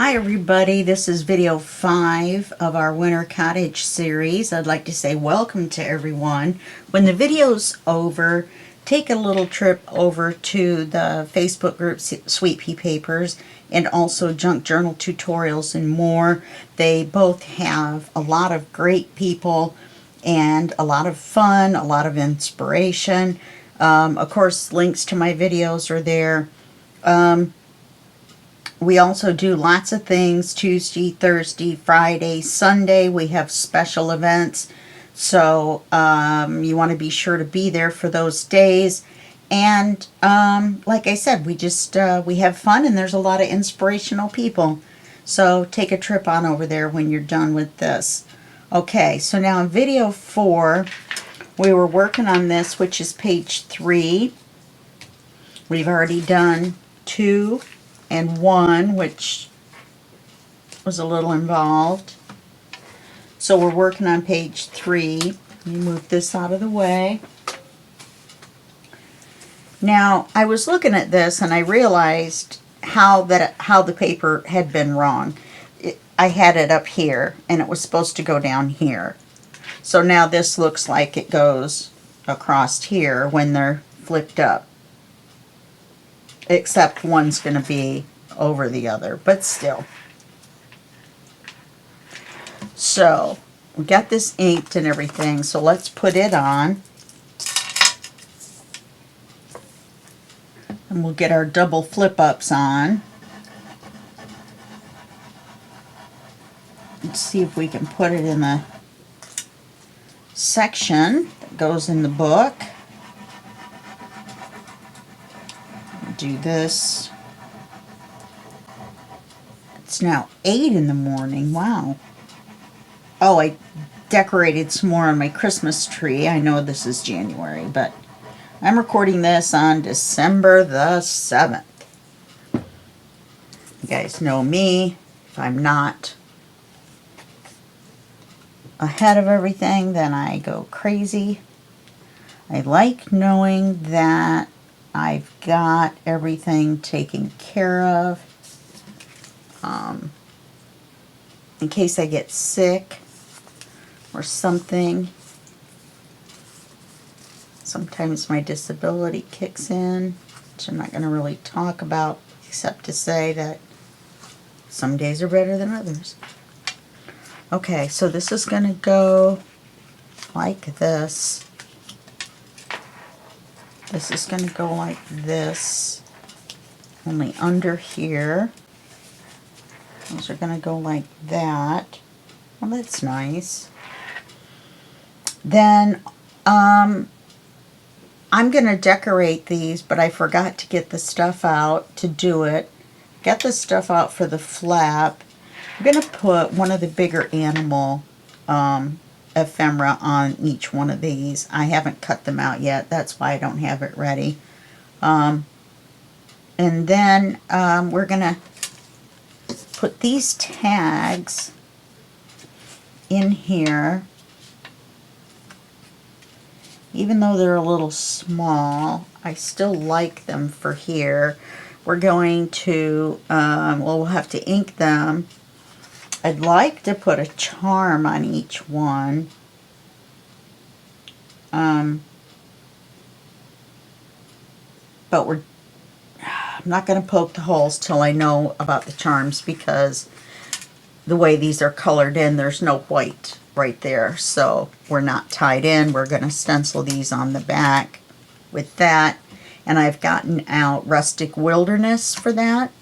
Hi everybody, this is video 5 of our Winter Cottage series. I'd like to say welcome to everyone. When the video's over, take a little trip over to the Facebook group Sweet Pea Papers and also Junk Journal Tutorials and more. They both have a lot of great people and a lot of fun, a lot of inspiration. Of course, links to my videos are there. We also do lots of things Tuesday, Thursday, Friday, Sunday. We have special events. So you want to be sure to be there for those days. And like I said, we have fun and there's a lot of inspirational people. So take a trip on over there when you're done with this. Okay, so now in video 4, we were working on this, which is page 3. We've already done 2 and 1, which was a little involved. So we're working on page 3. Let me move this out of the way. Now, I was looking at this and I realized how the paper had been wrong. I had it up here and it was supposed to go down here. So now this looks like it goes across here when they're flipped up. Except one's going to be over the other, but still. So, we got this inked and everything, so let's put it on. And we'll get our double flip-ups on. Let's see if we can put it in the section that goes in the book. Do this. It's now 8 in the morning. Wow. Oh, I decorated some more on my Christmas tree. I know this is January, but I'm recording this on December the 7th. You guys know me. If I'm not ahead of everything, then I go crazy. I like knowing that I've got everything taken care of in case I get sick or something. Sometimes my disability kicks in, which I'm not going to really talk about except to say that some days are better than others. Okay, so this is going to go like this. This is going to go like this, only under here. Those are going to go like that. Well, that's nice. Then I'm going to decorate these, but I forgot to get the stuff out to do it. Get the stuff out for the flap. I'm going to put one of the bigger animal ephemera on each one of these. I haven't cut them out yet. That's why I don't have it ready. And then we're going to put these tags in here. Even though they're a little small, I still like them for here. We're going to, well, we'll have to ink them. I'd like to put a charm on each one. But I'm not going to poke the holes till I know about the charms, because the way these are colored in, there's no white right there. So we're not tied in. We're going to stencil these on the back with that. And I've gotten out Rustic Wilderness for that.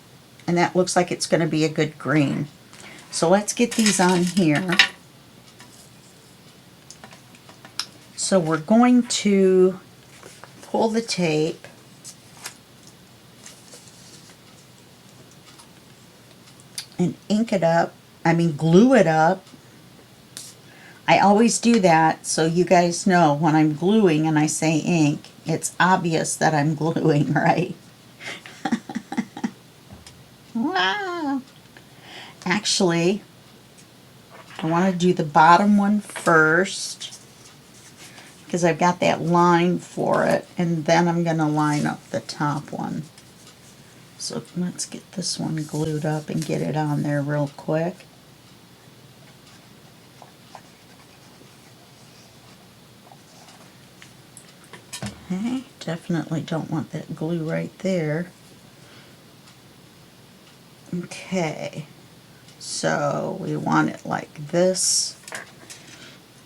And that looks like it's going to be a good green. So let's get these on here. So we're going to pull the tape and ink it up. I mean, glue it up. I always do that so you guys know when I'm gluing and I say ink, it's obvious that I'm gluing, right? Wow. Actually, I want to do the bottom one first because I've got that line for it, and then I'm going to line up the top one. So let's get this one glued up and get it on there real quick. Okay, definitely don't want that glue right there. Okay, so we want it like this.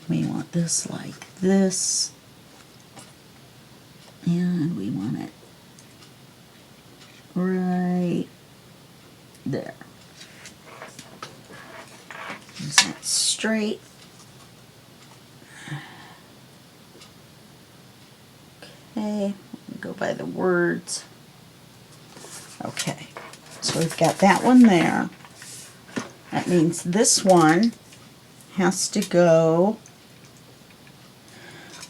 We want this like this. And we want it right there. Is that straight? Okay, go by the words. Okay, so we've got that one there. That means this one has to go.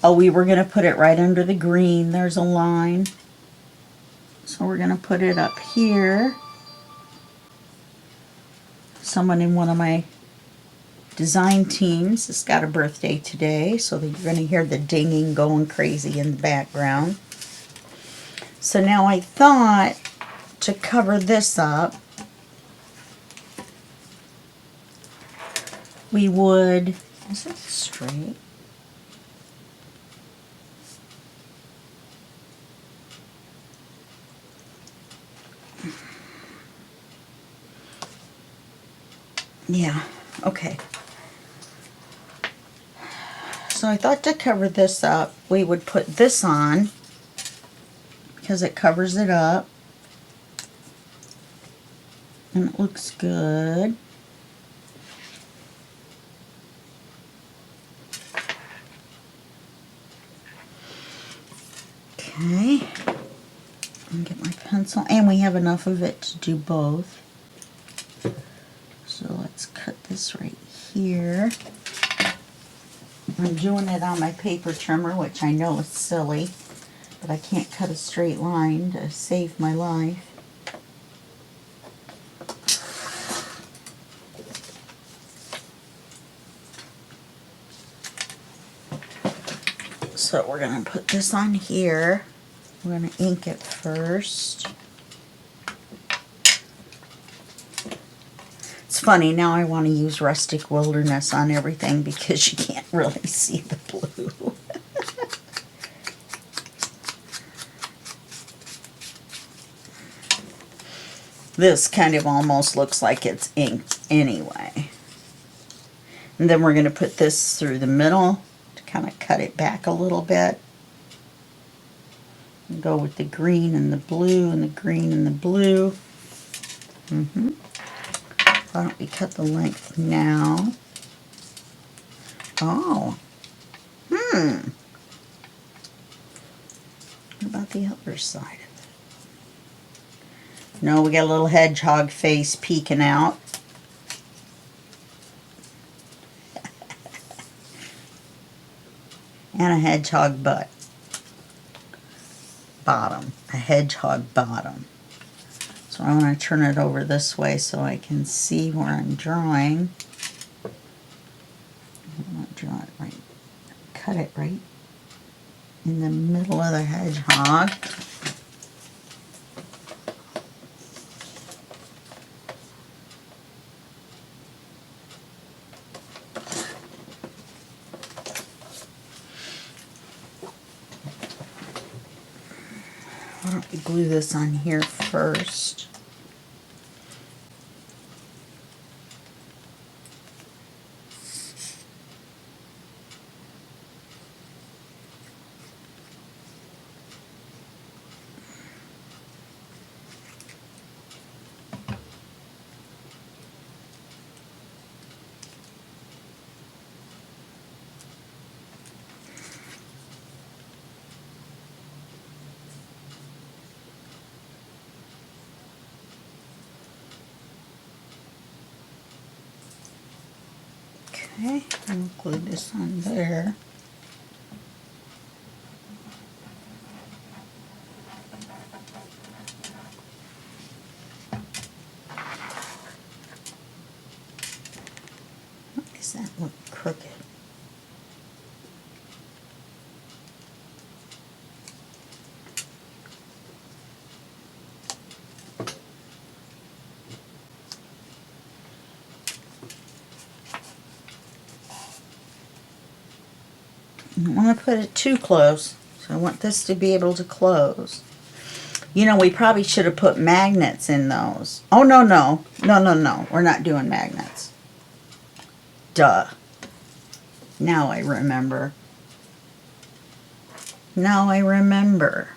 Oh, we were going to put it right under the green. There's a line. So we're going to put it up here. Someone in one of my design teams has got a birthday today, so that you're going to hear the dinging going crazy in the background. So now I thought to cover this up, we would, is it straight? Yeah, okay. So I thought to cover this up, we would put this on because it covers it up and it looks good. Okay, and get my pencil, and we have enough of it to do both. So let's cut this right here. I'm doing it on my paper trimmer, which I know is silly, but I can't cut a straight line to save my life. So we're going to put this on here. We're going to ink it first. It's funny, now I want to use Rustic Wilderness on everything because you can't really see the blue. This kind of almost looks like it's inked anyway. And then we're going to put this through the middle to kind of cut it back a little bit. And go with the green and the blue and the green and the blue. Why don't we cut the length now? Oh. What about the other side of it? No, we got a little hedgehog face peeking out. And a hedgehog butt. Bottom. A hedgehog bottom. So I want to turn it over this way so I can see where I'm drawing. I want to draw it right, cut it right in the middle of the hedgehog. Why don't we glue this on here first? Okay, I'll glue this on there. Why does that look crooked? I don't want to put it too close, so I want this to be able to close. You know, we probably should have put magnets in those. Oh, no, no. No, no, no. We're not doing magnets. Duh. Now I remember. Now I remember.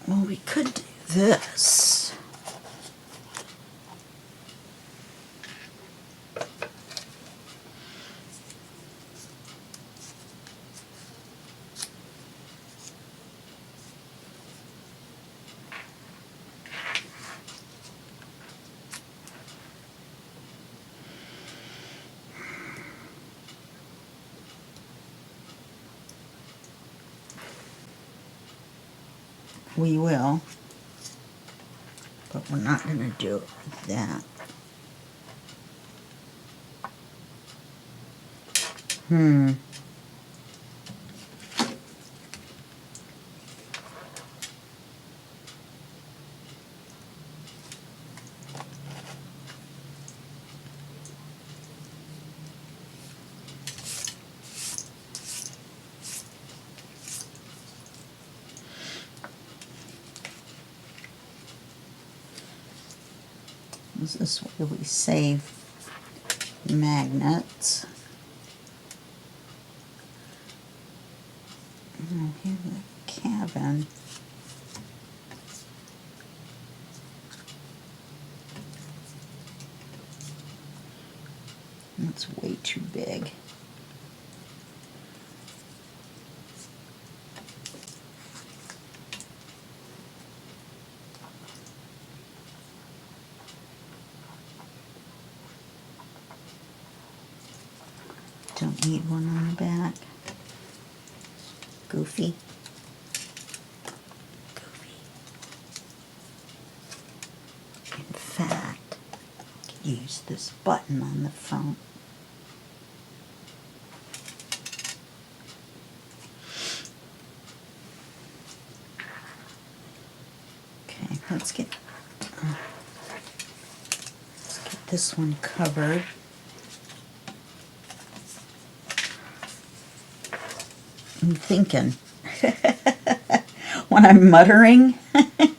Well, we could do this. We will, but we're not going to do it like that. This is where we save magnets. And here's the cabin. That's way too big. Don't need one on the back. Goofy. Goofy. In fact, I could use this button on the front. Okay, let's get this one covered. I'm thinking when I'm muttering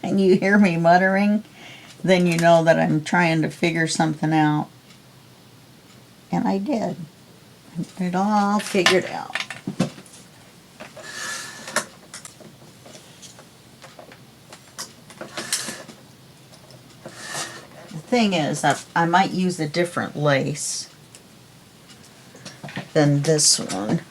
and you hear me muttering, then you know that I'm trying to figure something out. And I did. It all figured out. The thing is that I might use a different lace than this one,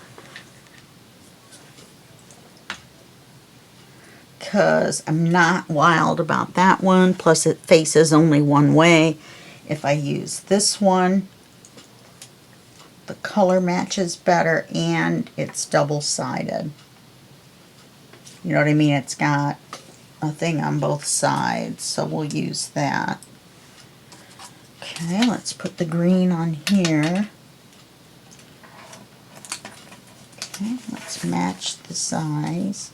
because I'm not wild about that one. Plus it faces only one way. If I use this one, the color matches better and it's double-sided. You know what I mean? It's got a thing on both sides, so we'll use that. Okay, let's put the green on here. Okay, let's match the size.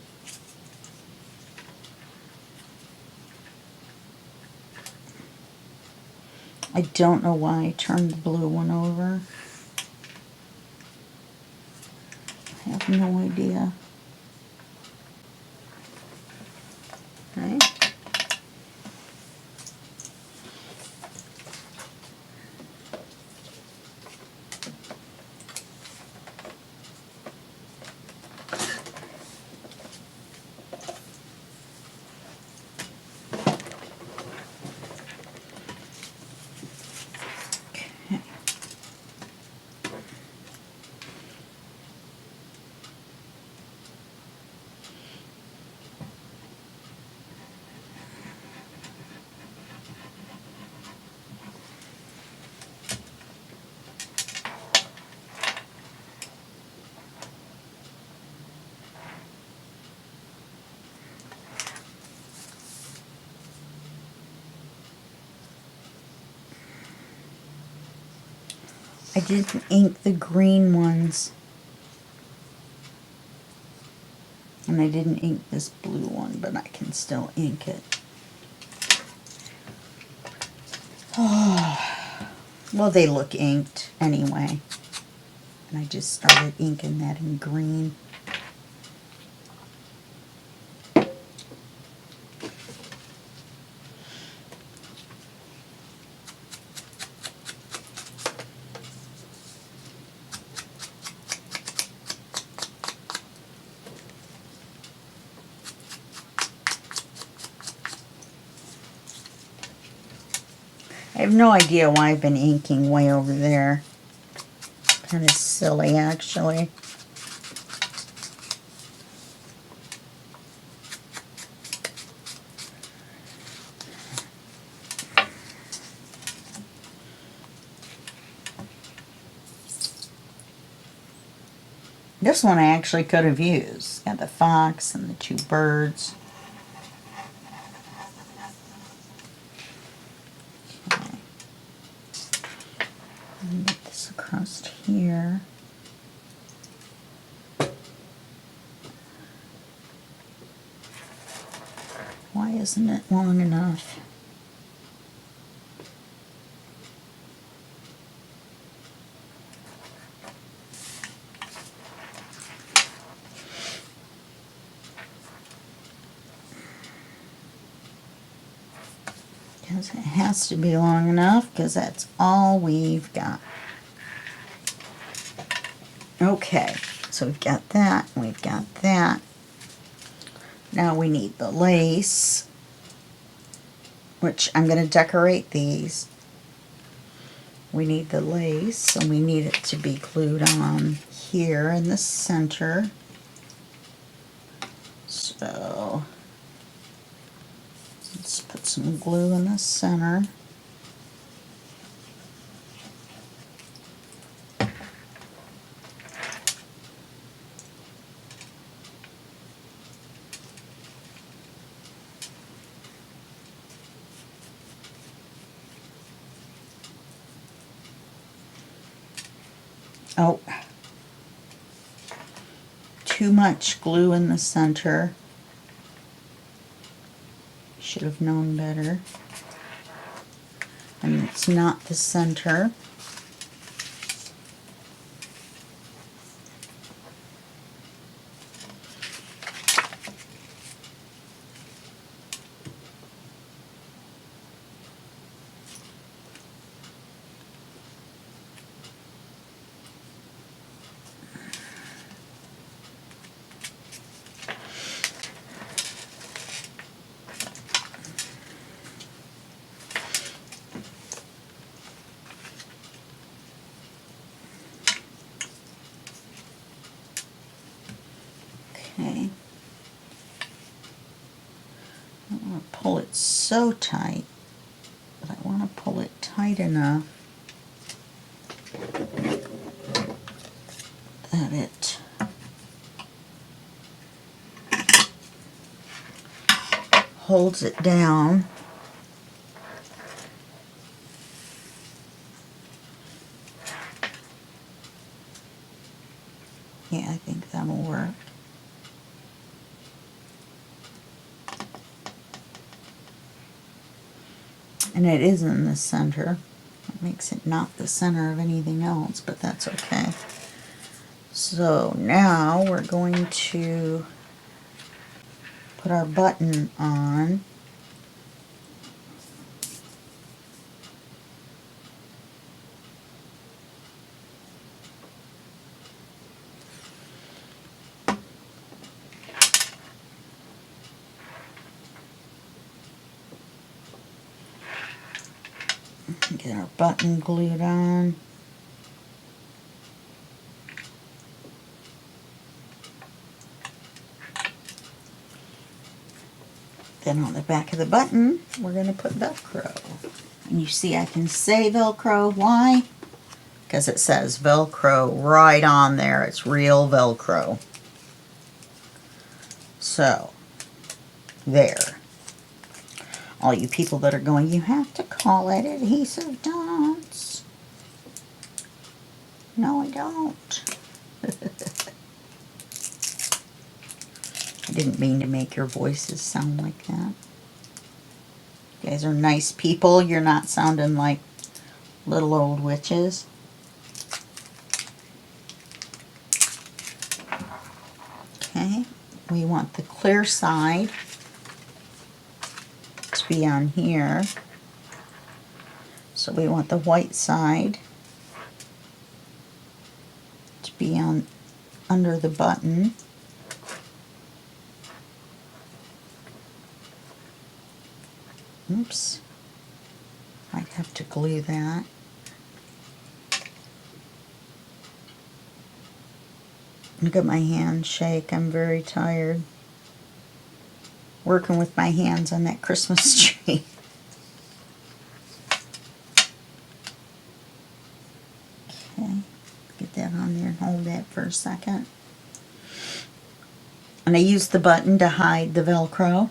I don't know why I turned the blue one over. I have no idea. Okay. I didn't ink the green ones. And I didn't ink this blue one, but I can still ink it. Oh. Well, they look inked anyway. And I just started inking that in green. I have no idea why I've been inking way over there. Kind of silly, actually. This one I actually could have used. Got the fox and the two birds. Okay. Get this across here. Why isn't it long enough? Because it has to be long enough, because that's all we've got. Okay, so we've got that, we've got that. Now we need the lace, which I'm going to decorate these. We need the lace, and we need it to be glued on here in the center. So let's put some glue in the center. Oh, too much glue in the center. Should have known better. And it's not the center. Okay. I don't want to pull it so tight, but I want to pull it tight enough that it holds it down. Yeah, I think that'll work. And it is in the center. It makes it not the center of anything else, but that's okay. So now we're going to put our button on. Get our button glued on. Then on the back of the button, we're going to put Velcro. And you see I can say Velcro. Why? Because it says Velcro right on there. It's real Velcro. So, there. All you people that are going, you have to call it adhesive dots. No, I don't. I didn't mean to make your voices sound like that. You guys are nice people. You're not sounding like little old witches. Okay, we want the clear side to be on here. So we want the white side to be on under the button. Oops. Might have to glue that. Look at my hands shake. I'm very tired. Working with my hands on that Christmas tree. Okay, get that on there and hold that for a second. And I use the button to hide the Velcro.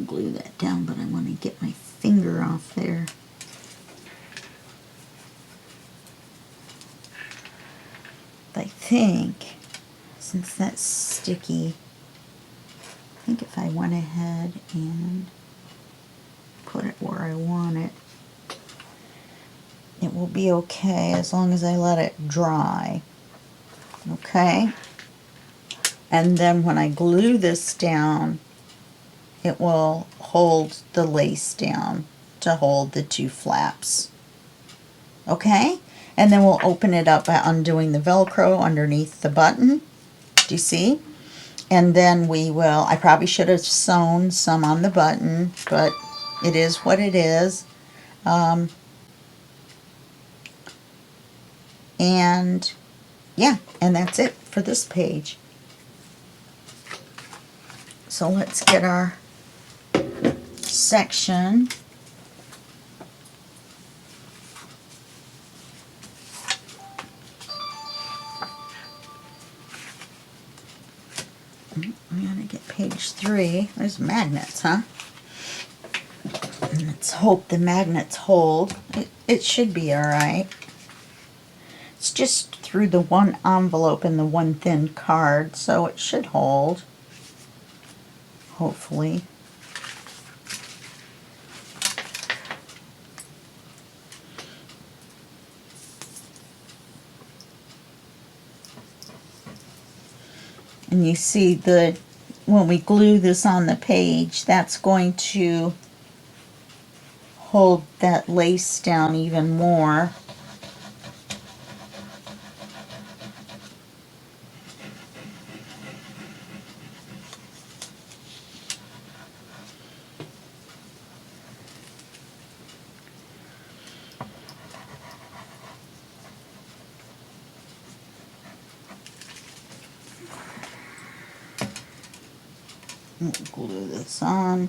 Glue that down, but I want to get my finger off there. I think, since that's sticky, I think if I went ahead and put it where I want it, it will be okay as long as I let it dry. Okay? And then when I glue this down, it will hold the lace down to hold the two flaps. Okay? And then we'll open it up by undoing the Velcro underneath the button. Do you see? And then we will, I probably should have sewn some on the button, but it is what it is. And yeah, and that's it for this page. So let's get our section. I'm gonna get page 3. There's magnets, huh? And let's hope the magnets hold. It should be alright. It's just through the one envelope and the one thin card, so it should hold. Hopefully. And you see when we glue this on the page, that's going to hold that lace down even more. We'll glue this on.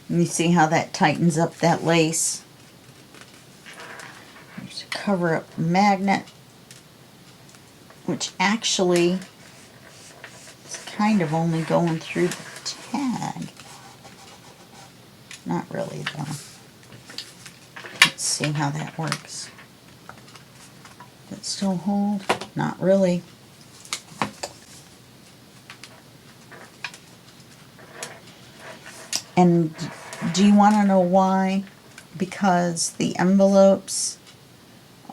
And you see how that tightens up that lace. There's a cover up magnet, which actually is kind of only going through the tag. Not really though. Let's see how that works. Does it still hold? Not really. And do you want to know why? Because the envelopes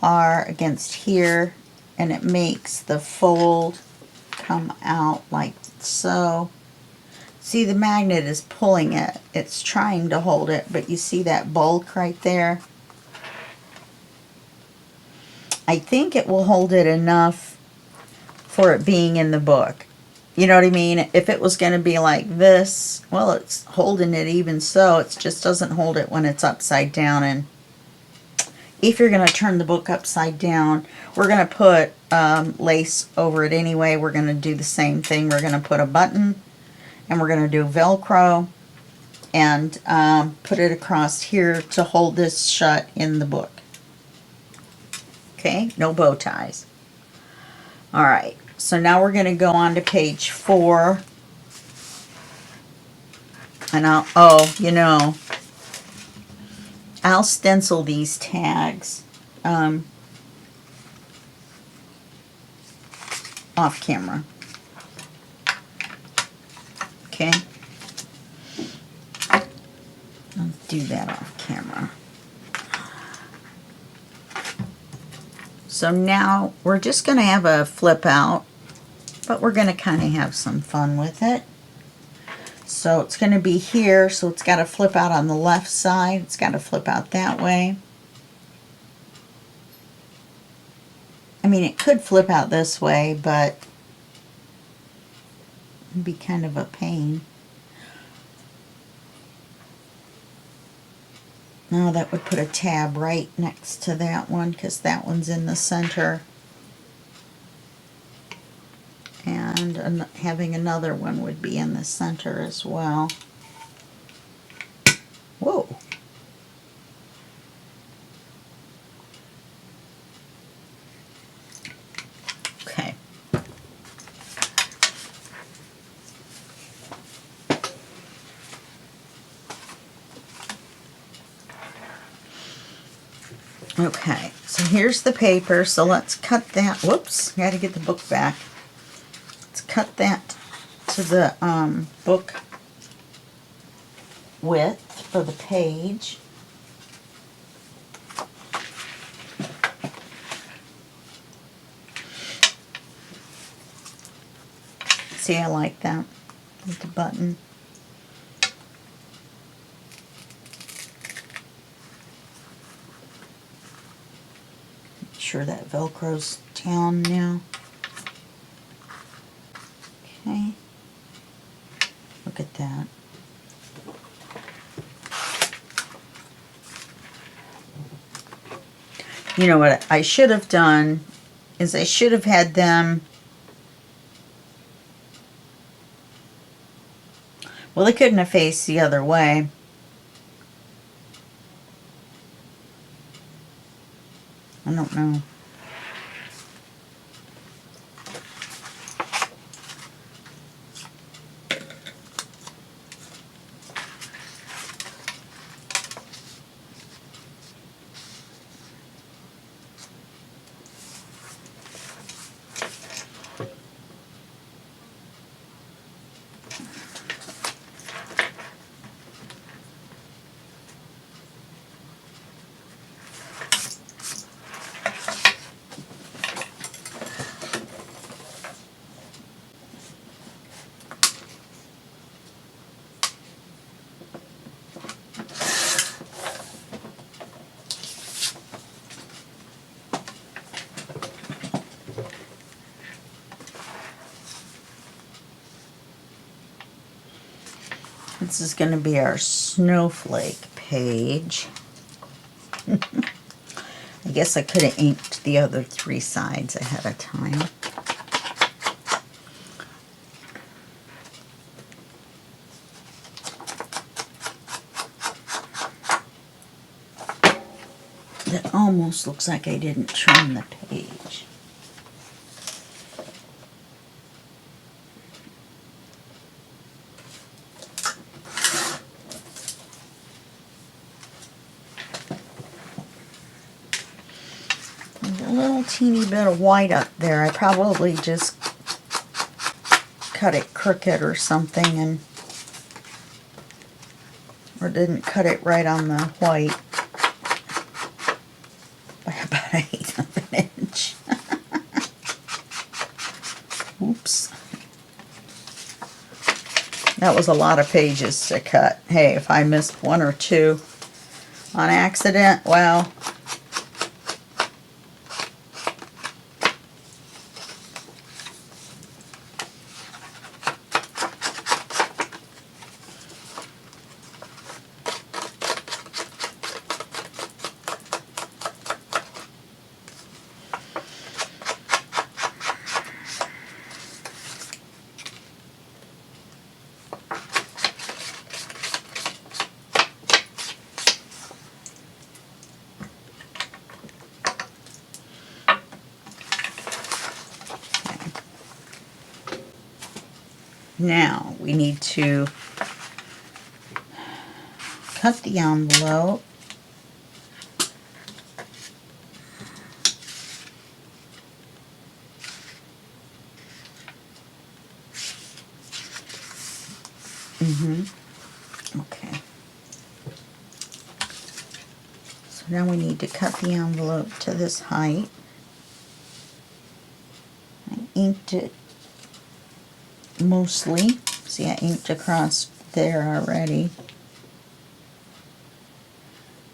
are against here, and it makes the fold come out like so. See, the magnet is pulling it. It's trying to hold it, but you see that bulk right there? I think it will hold it enough for it being in the book. You know what I mean? If it was going to be like this, well, it's holding it even so. It just doesn't hold it when it's upside down. And if you're going to turn the book upside down, we're going to put lace over it anyway. We're going to do the same thing. We're going to put a button, and we're going to do Velcro, and put it across here to hold this shut in the book. Okay, no bow ties. All right. So now we're going to go on to page 4. And oh, you know, I'll stencil these tags off camera. Okay? I'll do that off camera. So now we're just going to have a flip out, but we're going to kind of have some fun with it. So it's going to be here, so it's got to flip out on the left side. It's got to flip out that way. I mean, it could flip out this way, but it'd be kind of a pain. Now that would put a tab right next to that one because that one's in the center. And having another one would be in the center as well. Whoa. Okay. Okay, so here's the paper. So let's cut that. Whoops, got to get the book back. Let's cut that to the book width for the page. See, I like that with the button. Make sure that Velcro's down now. Okay. Look at that. You know what I should have done is I should have had them. Well, they couldn't have faced the other way. I don't know. This is going to be our snowflake page. I guess I could have inked the other 3 sides ahead of time. That almost looks like I didn't trim the page. A little teeny bit of white up there. I probably just cut it crooked or something, or didn't cut it right on the white by about 1/8 of an inch. Oops. That was a lot of pages to cut. Hey, if I missed 1 or 2 on accident, well, now we need to cut the envelope. Okay. So now we need to cut the envelope to this height. I inked it mostly. See, I inked across there already.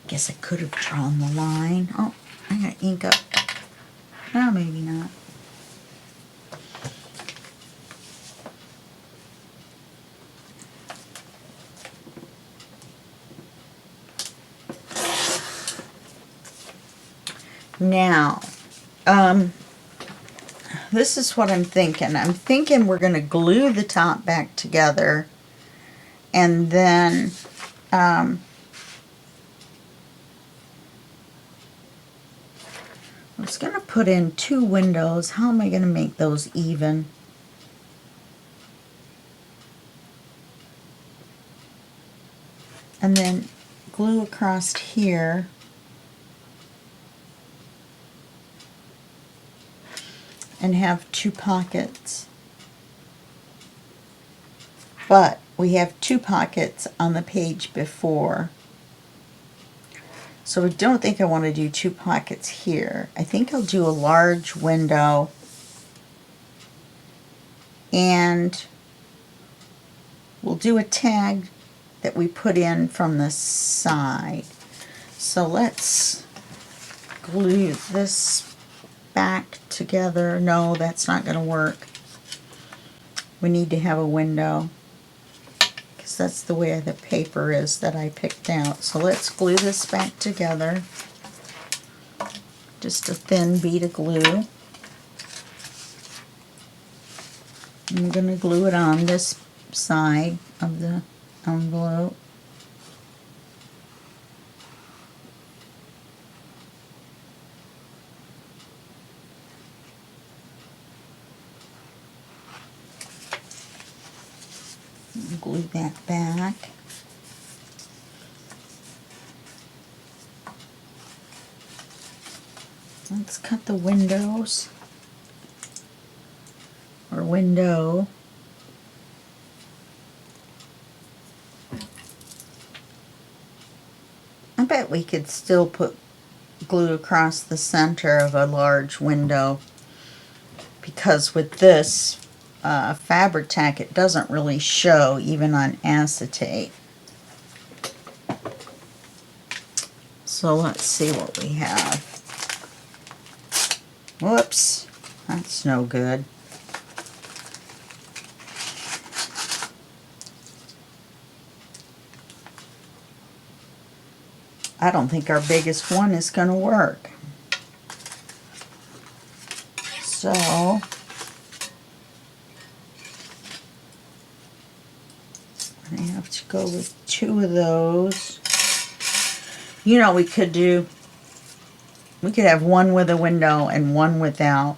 Guess I could have drawn the line. Oh, I gotta ink up. No, maybe not. Now, this is what I'm thinking. I'm thinking we're going to glue the top back together, and then I was going to put in 2 windows. How am I going to make those even? And then glue across here. And have 2 pockets. But we have 2 pockets on the page before. So I don't think I want to do 2 pockets here. I think I'll do a large window, and we'll do a tag that we put in from the side. So let's glue this back together. No, that's not going to work. We need to have a window, because that's the way the paper is that I picked out. So let's glue this back together. Just a thin bead of glue. I'm going to glue it on this side of the envelope. Glue that back. Let's cut the windows, or window. I bet we could still put glue across the center of a large window, because with this fabric tack, it doesn't really show even on acetate. So let's see what we have. Whoops, that's no good. I don't think our biggest one is going to work. So I have to go with 2 of those. You know, we could have one with a window and one without.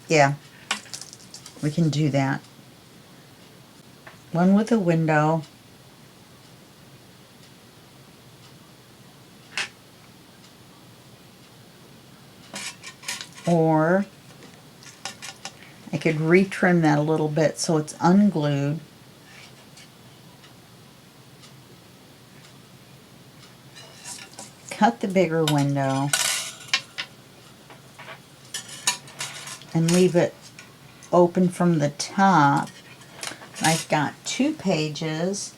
Yeah, we can do that. One with a window. Or I could retrim that a little bit so it's unglued. Cut the bigger window and leave it open from the top. I've got 2 pages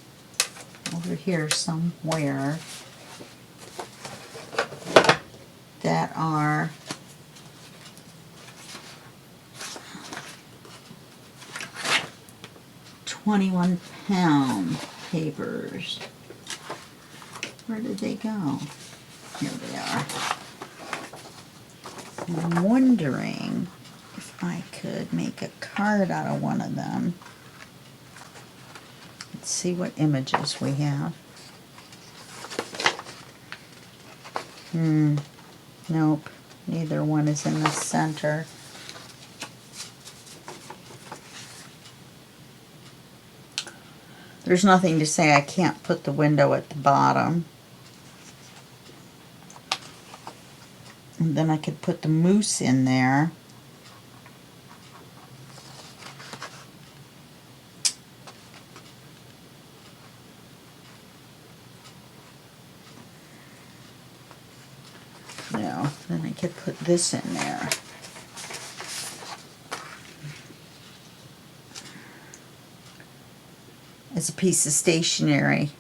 over here somewhere that are 21-pound papers. Where did they go? Here they are. I'm wondering if I could make a card out of one of them. Let's see what images we have. Nope, neither one is in the center. There's nothing to say I can't put the window at the bottom. And then I could put the moose in there. No, then I could put this in there. As a piece of stationery.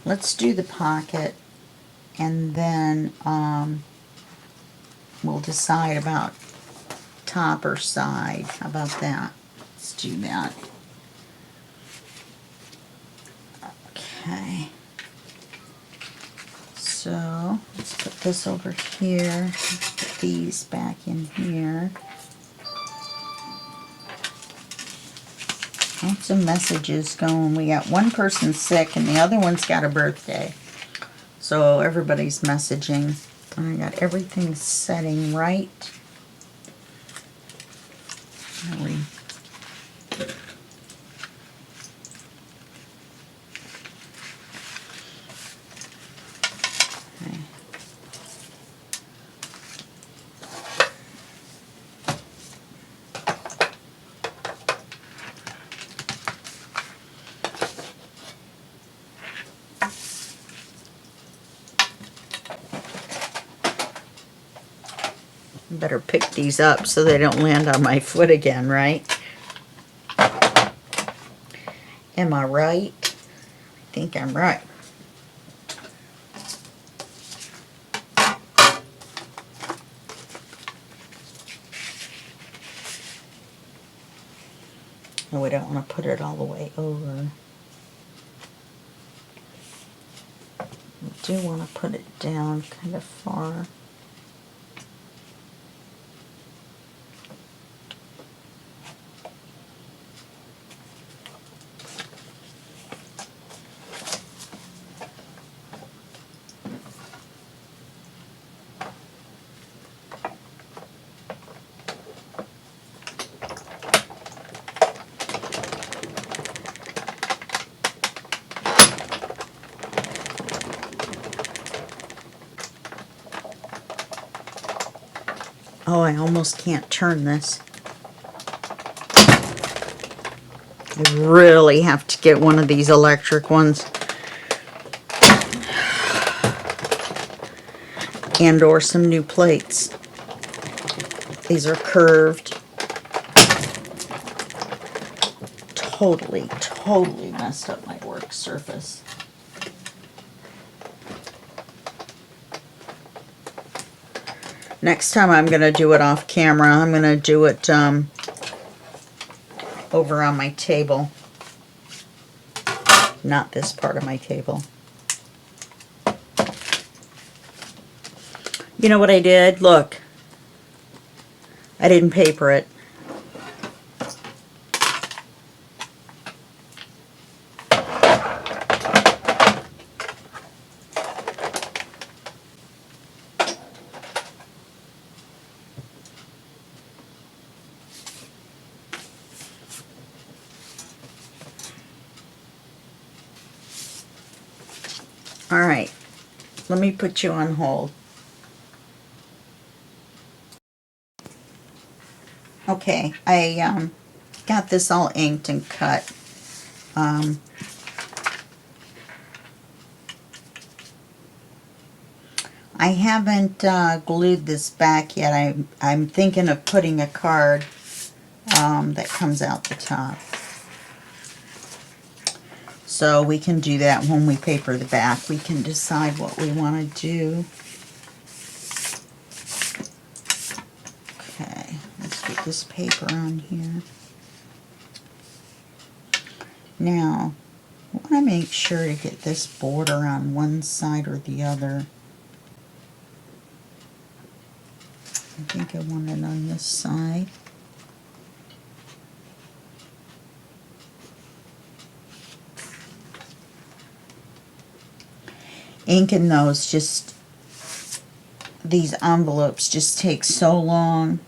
Let's do the pocket, and then we'll decide about top or side. How about that? Let's do that. Okay. So let's put this over here. Let's put these back in here. Lots of messages going. We got one person sick and the other one's got a birthday. So everybody's messaging. I got everything setting right. Okay. Better pick these up so they don't land on my foot again, right? Am I right? I think I'm right. No, we don't want to put it all the way over. We do want to put it down kind of far. Oh, I almost can't turn this. I really have to get one of these electric ones. And or some new plates. These are curved. Totally messed up my work surface. Next time I'm going to do it off camera. I'm going to do it over on my table. Not this part of my table. You know what I did? Look. I didn't paper it. All right, let me put you on hold. Okay, I got this all inked and cut. I haven't glued this back yet. I'm thinking of putting a card that comes out the top. So we can do that when we paper the back. We can decide what we want to do. Okay, let's get this paper on here. Now, I want to make sure to get this border on one side or the other. I think I want it on this side. Inking those, just these envelopes just take so long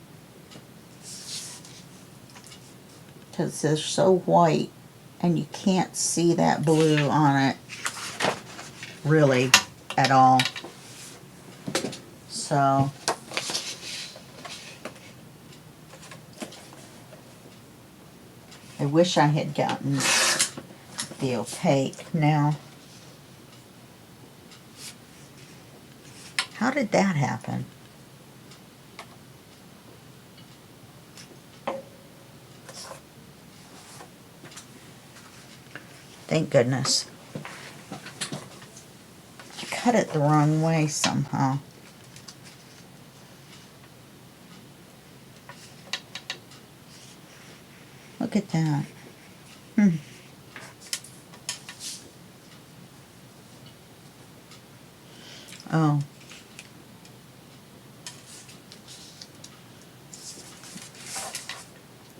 because they're so white and you can't see that blue on it really at all. So I wish I had gotten the opaque. Now, how did that happen? Thank goodness. I cut it the wrong way somehow. Look at that. Oh.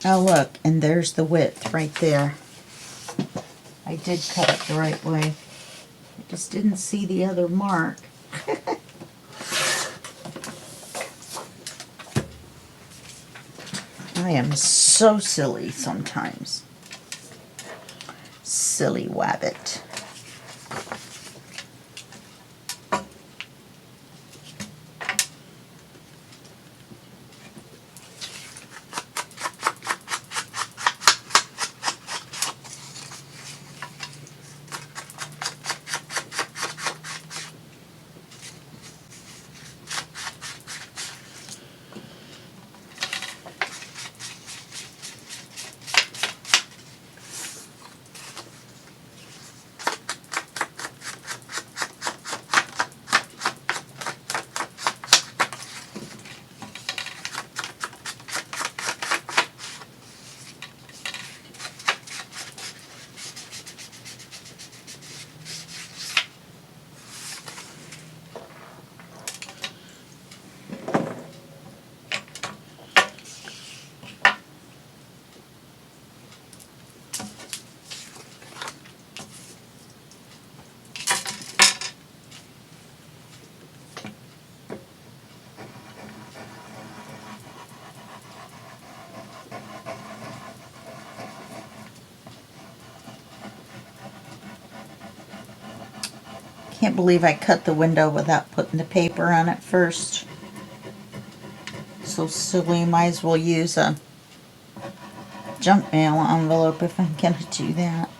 Oh, look, and there's the width right there. I did cut it the right way. I just didn't see the other mark. I am so silly sometimes. Silly wabbit. Can't believe I cut the window without putting the paper on it first. So silly, might as well use a junk mail envelope if I'm gonna do that.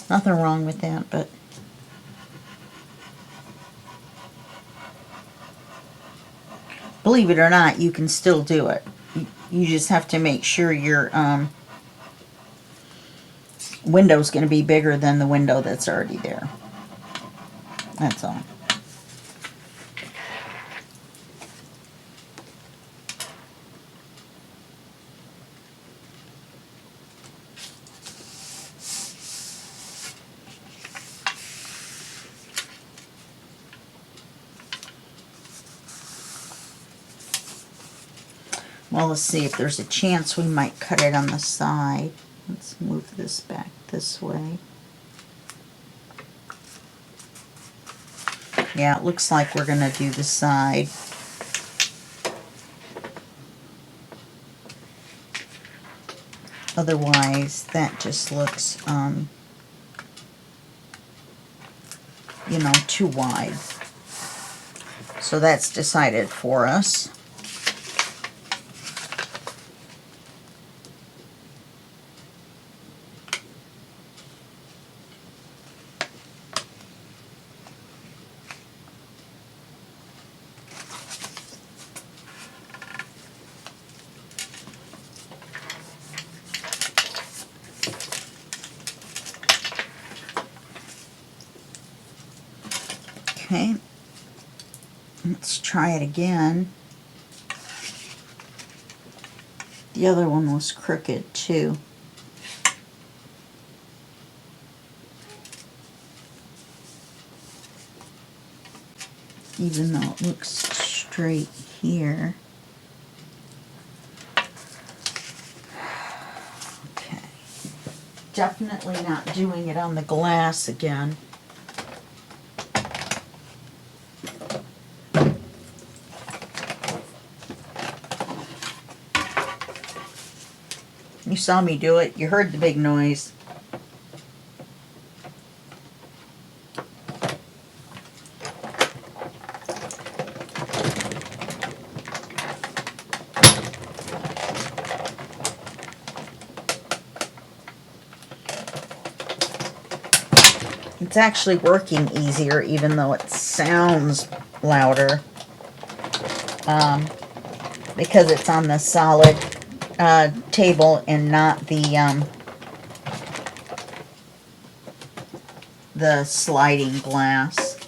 Nothing wrong with that, but believe it or not, you can still do it. You just have to make sure your window's going to be bigger than the window that's already there. That's all. Well, let's see if there's a chance we might cut it on the side. Let's move this back this way. Yeah, it looks like we're going to do the side. Otherwise, that just looks, you know, too wide. So that's decided for us. Okay, let's try it again. The other one was crooked too. Even though it looks straight here. Okay, definitely not doing it on the glass again. You saw me do it. You heard the big noise. It's actually working easier, even though it sounds louder, because it's on the solid table and not the sliding glass.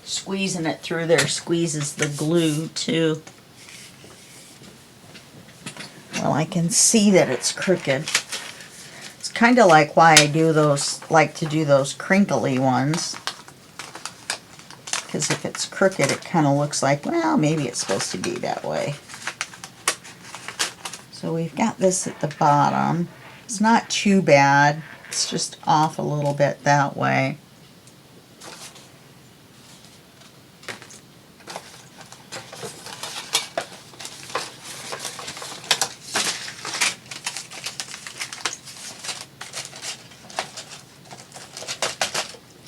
Squeezing it through there squeezes the glue too. Well, I can see that it's crooked. It's kind of like why I do those, like to do those crinkly ones. Because if it's crooked, it kind of looks like, well, maybe it's supposed to be that way. So we've got this at the bottom. It's not too bad. It's just off a little bit that way.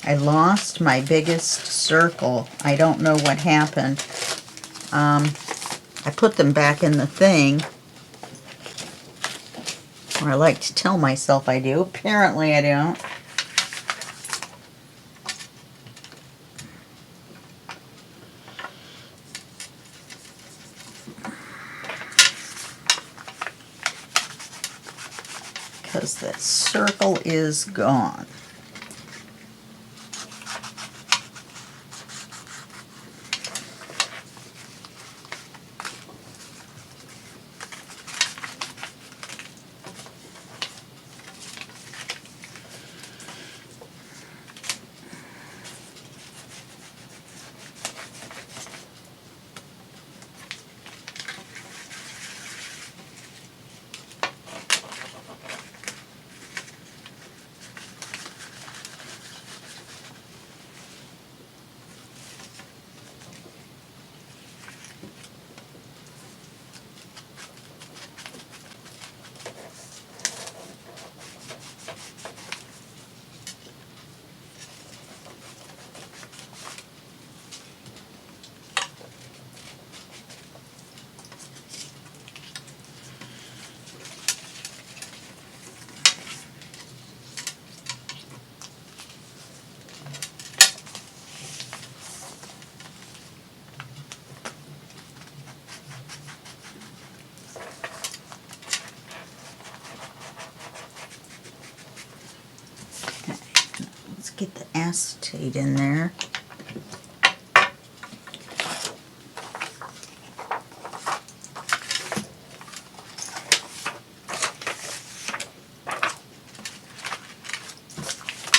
I lost my biggest circle. I don't know what happened. I put them back in the thing. Or I like to tell myself I do. Apparently I don't. Because that circle is gone. Get the acetate in there.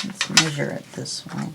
Let's measure it this way.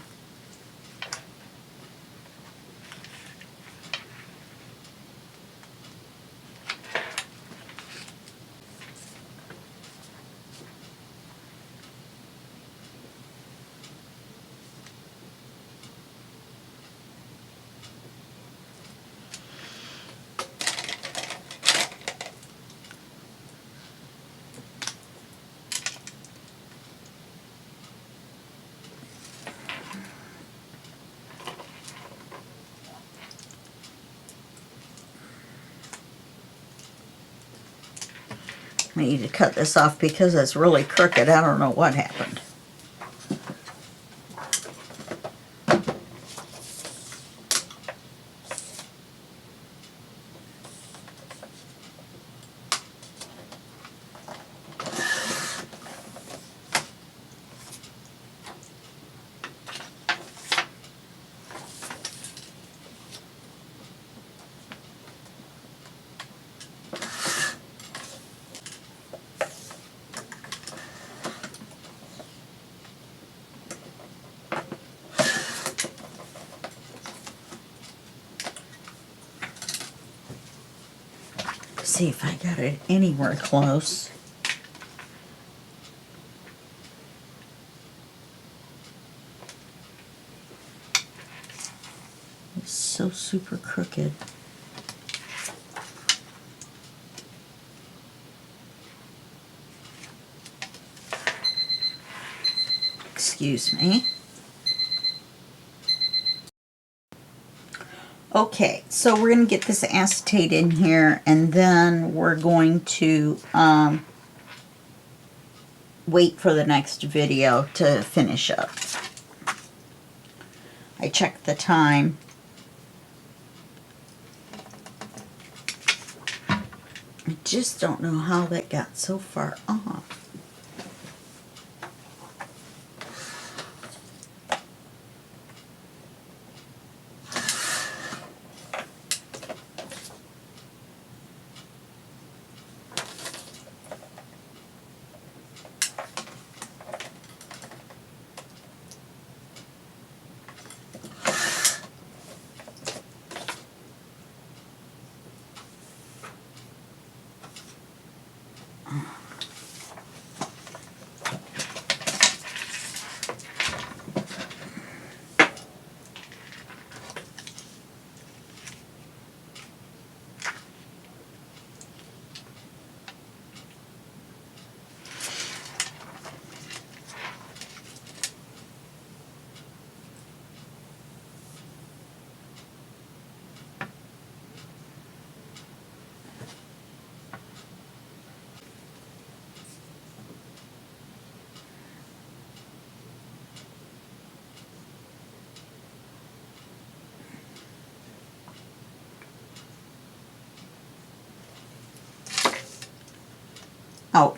I need to cut this off because it's really crooked. I don't know what happened. See if I got it anywhere close. is so super crooked. Excuse me. Okay, so we're going to get this acetate in here, and then we're going to wait for the next video to finish up. I checked the time. I just don't know how that got so far off. Oh.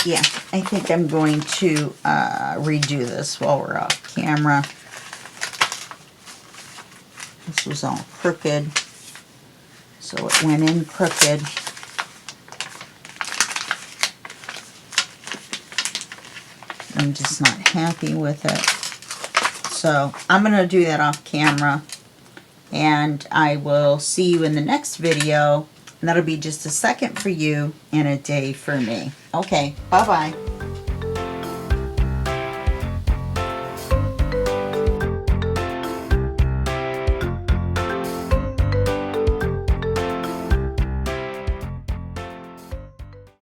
Yeah, I think I'm going to redo this while we're off camera. This was all crooked, so it went in crooked. I'm just not happy with it. So I'm going to do that off camera, and I will see you in the next video. And that'll be just a second for you and a day for me. Okay, bye-bye.